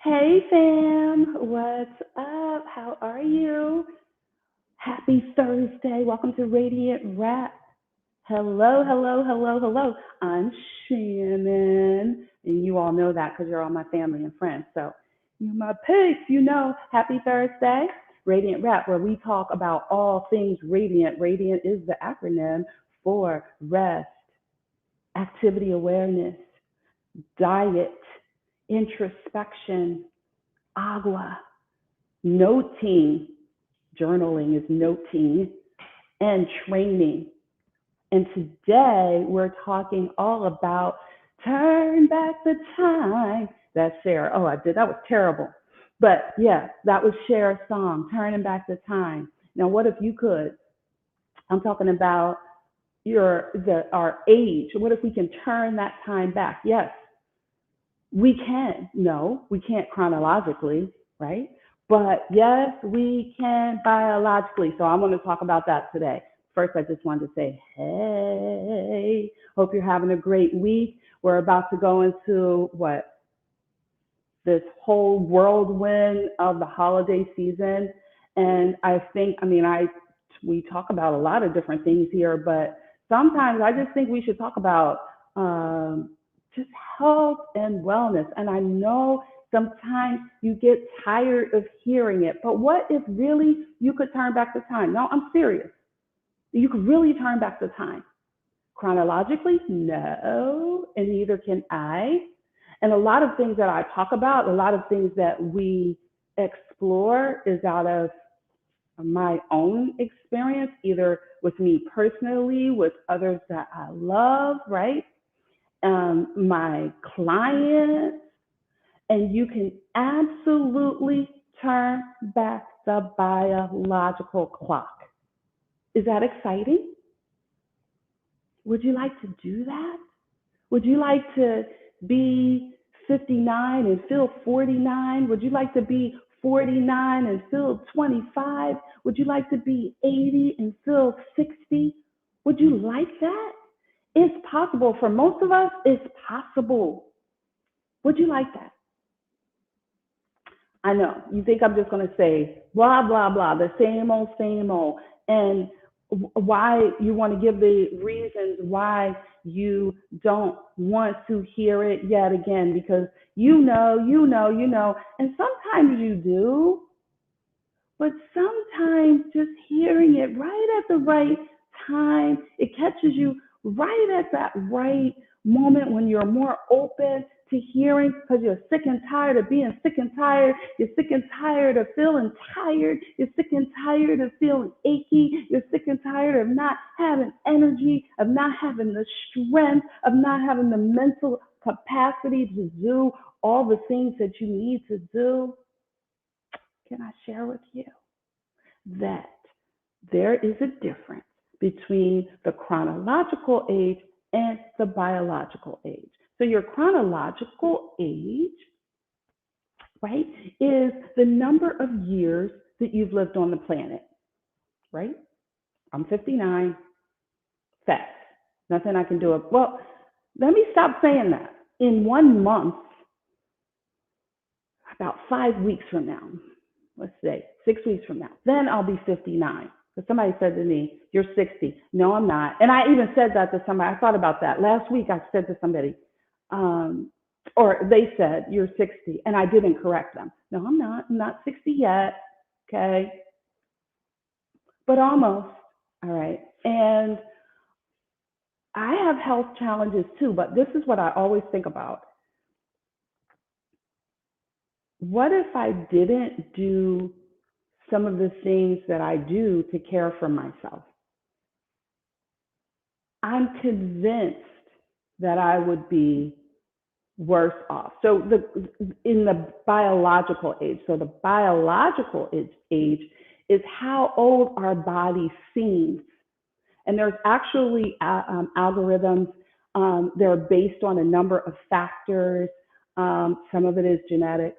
Hey fam, what's up? How are you? Happy Thursday. Welcome to Radiant Rap. Hello, hello, hello, hello. I'm Shannon. And you all know that because you're all my family and friends. So you my pigs, Happy Thursday. Radiant Rap, where we talk about all things radiant. Radiant is the acronym for rest, activity awareness, diet, introspection, agua, noting, journaling is noting, and training. And today we're talking all about turn back the time. That's Cher. Oh, I did. That was terrible. But yeah, that was Cher's song, Turning Back the Time. Now, what if you could? I'm talking about our age. What if we can turn that time back? Yes, we can. No, we can't chronologically, right? But yes, we can biologically. So I'm going to talk about that today. First, I just wanted to say, hey, hope you're having a great week. We're about to go into this whole whirlwind of the holiday season. And I think, we talk about a lot of different things here, but sometimes I just think we should talk about just health and wellness. And I know sometimes you get tired of hearing it, but what if really you could turn back the time? No, I'm serious. You could really turn back the time. Chronologically, no, and neither can I. And a lot of things that I talk about, a lot of things that we explore is out of my own experience, either with me personally, with others that I love, right? My clients, and you can absolutely turn back the biological clock. Is that exciting? Would you like to do that? Would you like to be 59 and feel 49? Would you like to be 49 and feel 25? Would you like to be 80 and feel 60? Would you like that? It's possible. For most of us, it's possible. Would you like that? I know. You think I'm just going to say blah, blah, blah, the same old, same old. And why you want to give the reasons why you don't want to hear it yet again, because and sometimes you do, but sometimes just hearing it right at the right time, it catches you right at that right moment when you're more open to hearing because you're sick and tired of being sick and tired. You're sick and tired of feeling tired. You're sick and tired of feeling achy. You're sick and tired of not having energy, of not having the strength, of not having the mental capacity to do all the things that you need to do. Can I share with you that there is a difference between the chronological age and the biological age? So your chronological age, right, is the number of years that you've lived on the planet, right? I'm 59, fast. Nothing I can do. Well, let me stop saying that. In 1 month, about 5 weeks from now, let's say 6 weeks from now, then I'll be 59. Because somebody said to me, you're 60. No, I'm not. And I even said that to somebody. I thought about that. Last week I said to somebody, or they said, you're 60. And I didn't correct them. No, I'm not. I'm not 60 yet. Okay. But almost. All right. And I have health challenges too, but this is what I always think about. What if I didn't do some of the things that I do to care for myself? I'm convinced that I would be worse off. So in the biological age, so the biological age is how old our body seems. And there's actually algorithms. They're based on a number of factors. Some of it is genetics.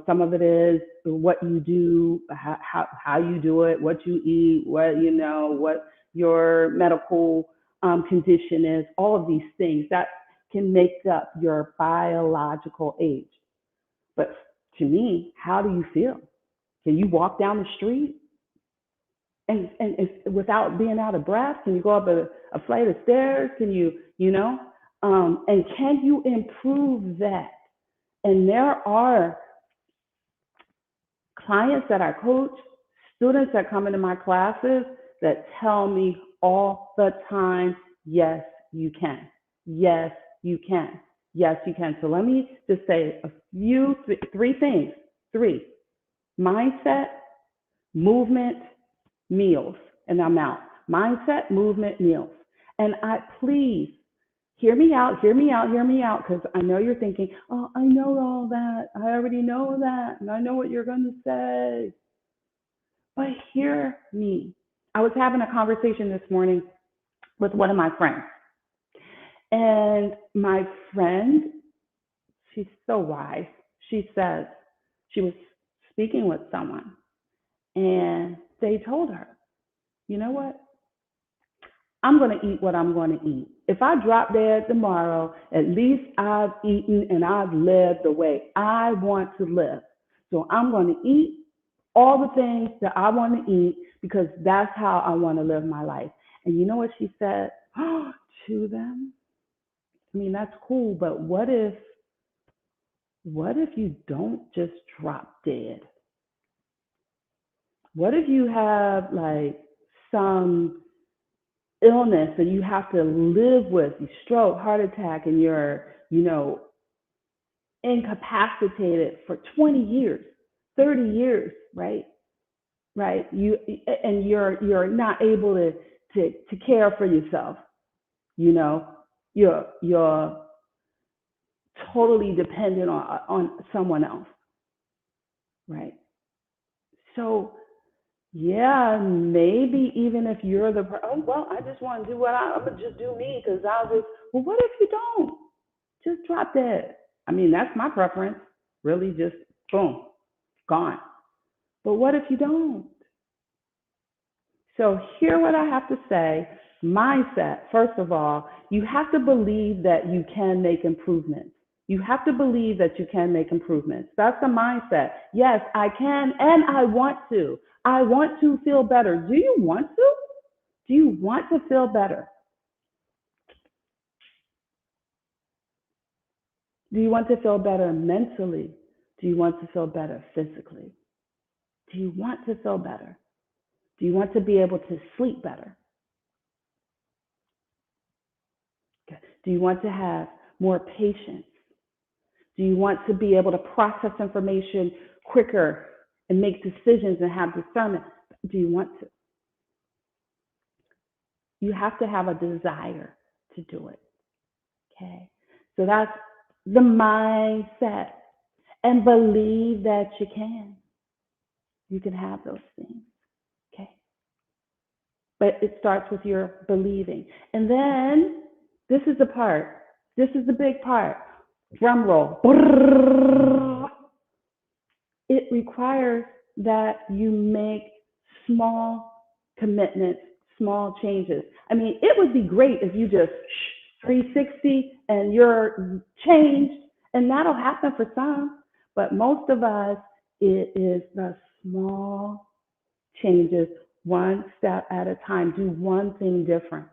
Some of it is what you do, how you do it, what you eat, what your medical condition is, all of these things that can make up your biological age. But to me, how do you feel? Can you walk down the street and without being out of breath? Can you go up a flight of stairs? Can and can you improve that? And there are clients that I coach, students that come into my classes that tell me all the time, yes, you can. Yes, you can. Yes, you can. So let me just say three things. Three: mindset, movement, meals. And I'm out. Mindset, movement, meals. And please hear me out, because I know you're thinking, oh, I know all that. I already know that. And I know what you're going to say. But hear me. I was having a conversation this morning with one of my friends. And my friend, she's so wise. She says she was speaking with someone, and they told her, you know what? I'm going to eat what I'm going to eat. If I drop dead tomorrow, at least I've eaten and I've lived the way I want to live. So I'm going to eat all the things that I want to eat because that's how I want to live my life. And you know what she said to them? I mean, that's cool, but what if you don't just drop dead? What if you have like some illness that you have to live with, you stroke, heart attack, and you're, incapacitated for 20 years, 30 years, right? Right? You're not able to care for yourself. You're totally dependent on someone else, right? So yeah, maybe even if you're I just want to do I'm gonna just do me because what if you don't? Just drop dead. I mean, that's my preference. Really, just boom, gone. But what if you don't? So hear what I have to say. Mindset, first of all, you have to believe that you can make improvements. You have to believe that you can make improvements. That's the mindset. Yes, I can and I want to. I want to feel better. Do you want to? Do you want to feel better? Do you want to feel better mentally? Do you want to feel better physically? Do you want to feel better? Do you want to be able to sleep better? Okay. Do you want to have more patience? Do you want to be able to process information quicker and make decisions and have discernment? Do you want to? You have to have a desire to do it. Okay. So that's the mindset. And believe that you can. You can have those things. Okay. But it starts with your believing. And then this is the part. This is the big part. Drum roll. It requires that you make small commitments, small changes. I mean, it would be great if you just 360 and you're changed, and that'll happen for some. But most of us, it is the small changes, one step at a time. Do one thing different,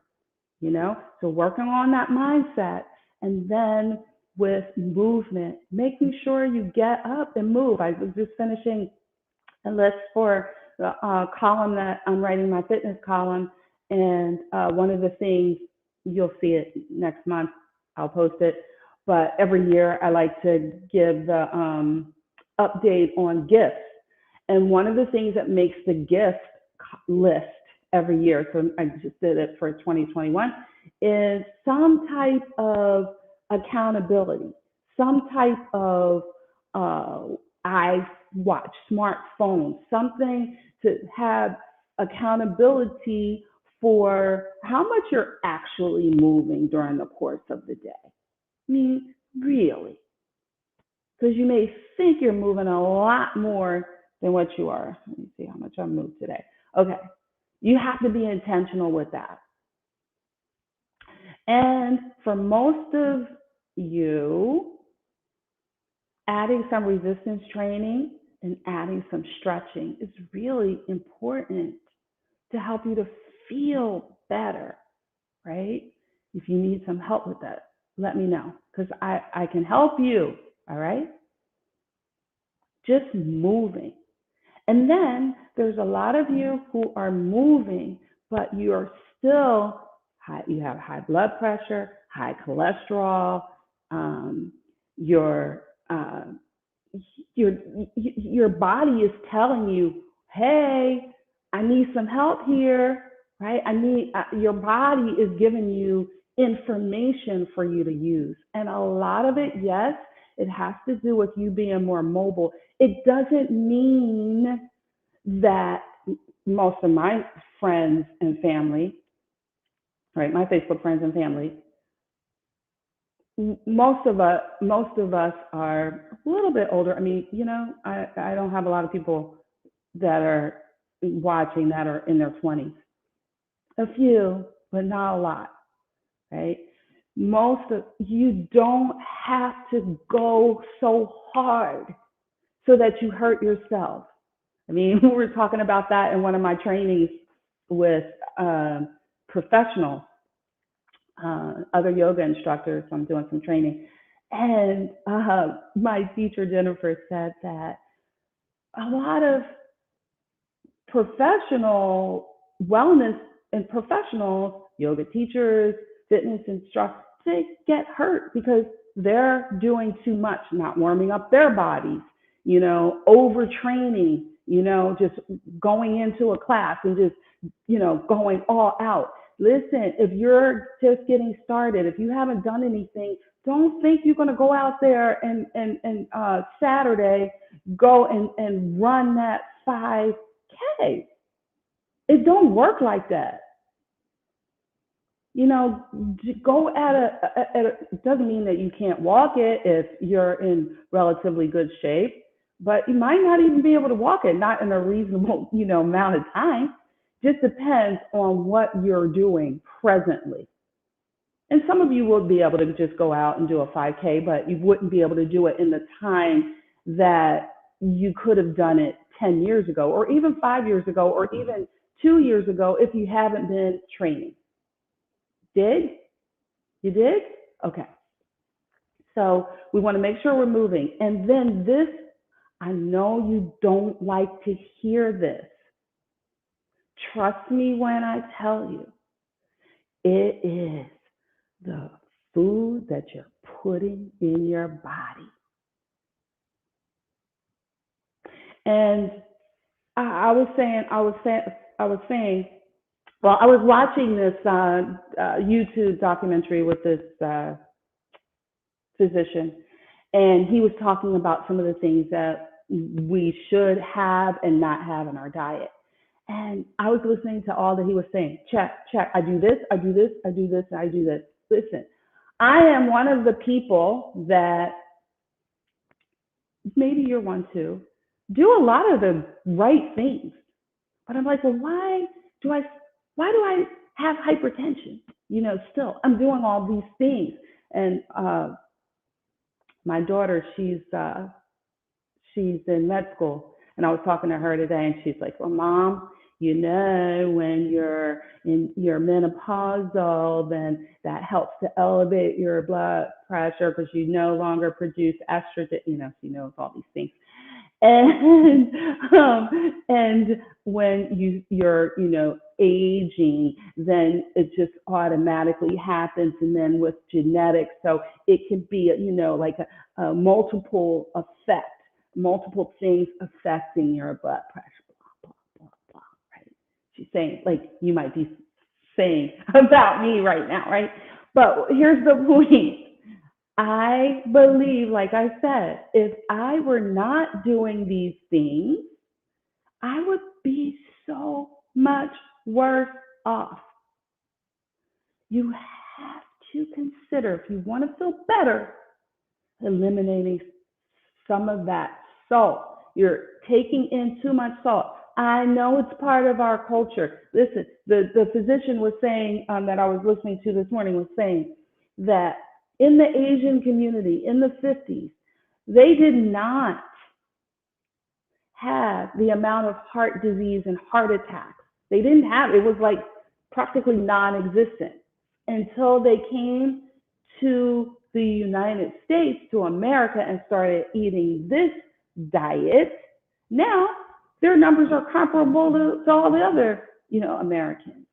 So working on that mindset, and then with movement, making sure you get up and move. I was just finishing a list for the column that I'm writing, my fitness column, and one of the things, you'll see it next month, I'll post it, but every year I like to give the update on gifts. And one of the things that makes the gift list every year, so I just did it for 2021, is some type of accountability, some type of iWatch, smartphone, something to have accountability for how much you're actually moving during the course of the day. I mean, really. Because you may think you're moving a lot more than what you are. Let me see how much I moved today. Okay. You have to be intentional with that. And for most of you, adding some resistance training and adding some stretching is really important to help you to feel better, right? If you need some help with that, let me know because I can help you, all right? Just moving. And then there's a lot of you who are moving, but you're still high, you have high blood pressure, high cholesterol, um, your, uh, your your body is telling you, hey, I need some help here, right? I need your body is giving you information for you to use, and a lot of it, yes, it has to do with you being more mobile. It doesn't mean that most of my friends and family, right, my Facebook friends and family, most of us are a little bit older. I mean, I don't have a lot of people that are watching that are in their 20s. A few, but not a lot, right? Most of you don't have to go so hard so that you hurt yourself. I mean, we were talking about that in one of my trainings with professionals, other yoga instructors. I'm doing some training. And my teacher, Jennifer, said that a lot of professional wellness and professionals, yoga teachers, fitness instructors, they get hurt because they're doing too much, not warming up their bodies, overtraining, just going into a class and just, going all out. Listen, if you're just getting started, if you haven't done anything, don't think you're going to go out there and Saturday go and run that 5K. It don't work like that. Go it doesn't mean that you can't walk it if you're in relatively good shape, but you might not even be able to walk it, not in a reasonable, amount of time. Just depends on what you're doing presently. And some of you will be able to just go out and do a 5K, but you wouldn't be able to do it in the time that you could have done it 10 years ago, or even 5 years ago, or even 2 years ago if you haven't been training. Did? You did? Okay. So we want to make sure we're moving. And then this, I know you don't like to hear this. Trust me when I tell you, it is the food that you're putting in your body. And I was saying, well, I was watching this YouTube documentary with this physician, and he was talking about some of the things that we should have and not have in our diet. And I was listening to all that he was saying. Check. I do this, I do this, I do this, I do this. Listen, I am one of the people that, maybe you're one too, do a lot of the right things. But I'm like, well, why do I have hypertension? Still, I'm doing all these things. And my daughter, she's in med school, and I was talking to her today, and she's like, well, Mom, when you're in your menopausal, then that helps to elevate your blood pressure because you no longer produce estrogen. She knows all these things. And when you're aging, then it just automatically happens, and then with genetics, so it could be like a multiple effect, multiple things affecting your blood pressure. Blah blah blah blah. Right? She's saying, like you might be saying about me right now, right? But here's the point. I believe, like I said, if I were not doing these things, I would be so much worse off. You have to consider, if you want to feel better, eliminating some of that salt. You're taking in too much salt. I know it's part of our culture. Listen, the physician was saying, that I was listening to this morning, was saying that in the Asian community in the 50s, They did not have the amount of heart disease and heart attacks. They didn't have, it was like practically non-existent until they came to the United States, to America, and started eating this diet. Now their numbers are comparable to all the other, Americans.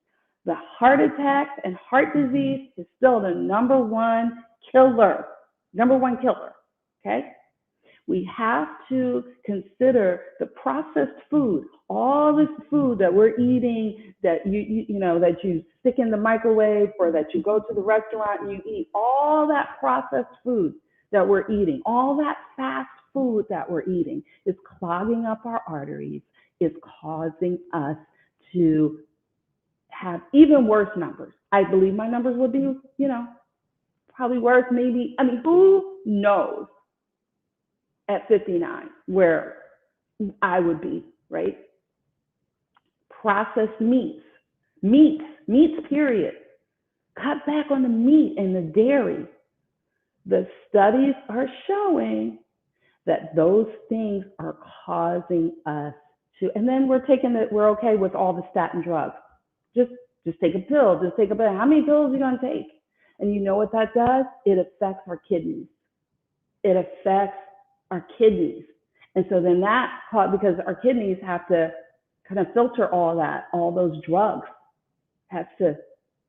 The heart attacks and heart disease is still the number one killer. Number one killer. Okay? We have to consider the processed food, all this food that we're eating, that that you stick in the microwave, or that you go to the restaurant and you eat. All that processed food that we're eating, all that fast food that we're eating is clogging up our arteries, is causing us to have even worse numbers. I believe my numbers would be, probably worse, maybe. I mean, who knows at 59 where I would be, right? Processed meats, period. Cut back on the meat and the dairy. The studies are showing that those things are causing us to, and then we're okay with all the statin drugs. Just take a pill, How many pills are you gonna take? And you know what that does? It affects our kidneys. And so then because our kidneys have to kind of filter all those drugs, have to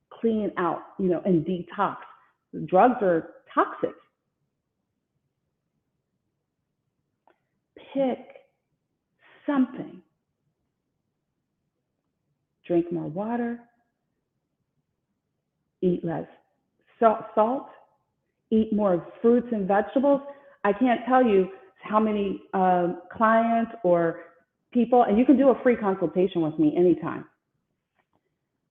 clean out, and detox. Drugs are toxic. Pick something. Drink more water. Eat less salt. Eat more fruits and vegetables. I can't tell you how many clients or people, and you can do a free consultation with me anytime.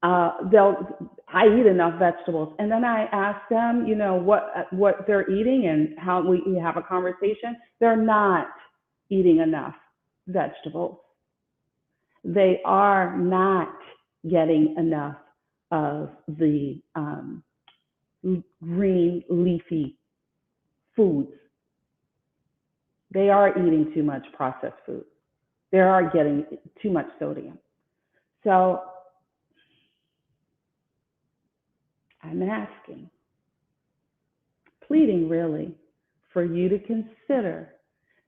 I eat enough vegetables, and then I ask them, what they're eating and how we have a conversation. They're not eating enough vegetables. They are not getting enough of the green leafy foods. They are eating too much processed food. They are getting too much sodium. So I'm asking, pleading really, for you to consider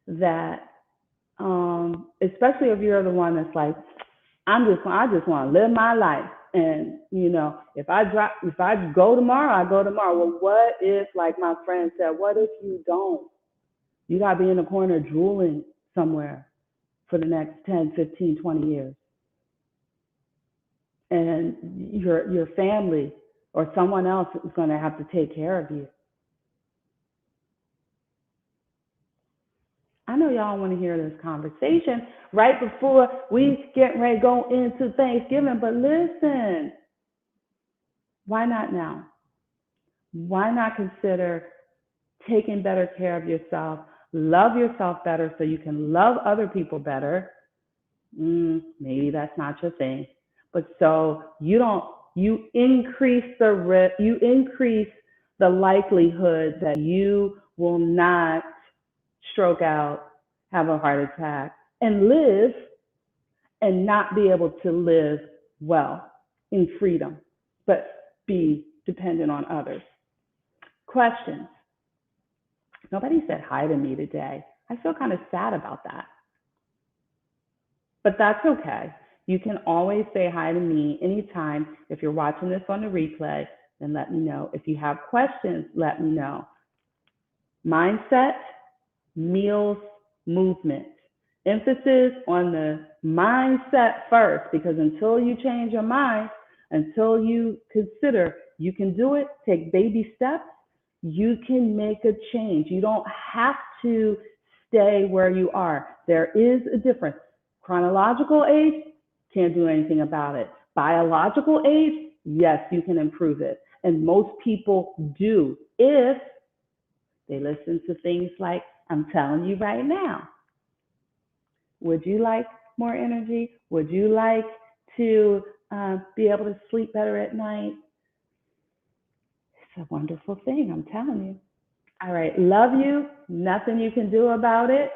that, especially if you're the one that's like, I just want to live my life. And, if I go tomorrow, I go tomorrow. Well, what if, like my friend said, what if you don't? You got to be in the corner drooling somewhere for the next 10, 15, 20 years. And your family or someone else is going to have to take care of you. I know y'all want to hear this conversation right before we get ready to go into Thanksgiving, but listen, why not now? Why not consider taking better care of yourself? Love yourself better so you can love other people better. Maybe that's not your thing, but so you increase the risk, you increase the likelihood that you will not stroke out, have a heart attack, and live and not be able to live well in freedom, but be dependent on others. Questions? Nobody said hi to me today. I feel kind of sad about that. But that's okay. You can always say hi to me anytime. If you're watching this on the replay, then let me know. If you have questions, let me know. Mindset, meals, movement. Emphasis on the mindset first, because until you change your mind, until you consider you can do it, take baby steps, you can make a change. You don't have to stay where you are. There is a difference. Chronological age, can't do anything about it. Biological age, yes, you can improve it. And most people do if they listen to things like I'm telling you right now. Would you like more energy? Would you like to be able to sleep better at night? It's a wonderful thing, I'm telling you. All right. Love you. Nothing you can do about it.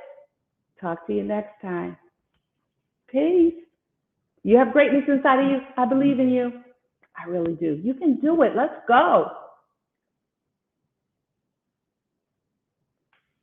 Talk to you next time. Peace. You have greatness inside of you. I believe in you. I really do. You can do it. Let's go.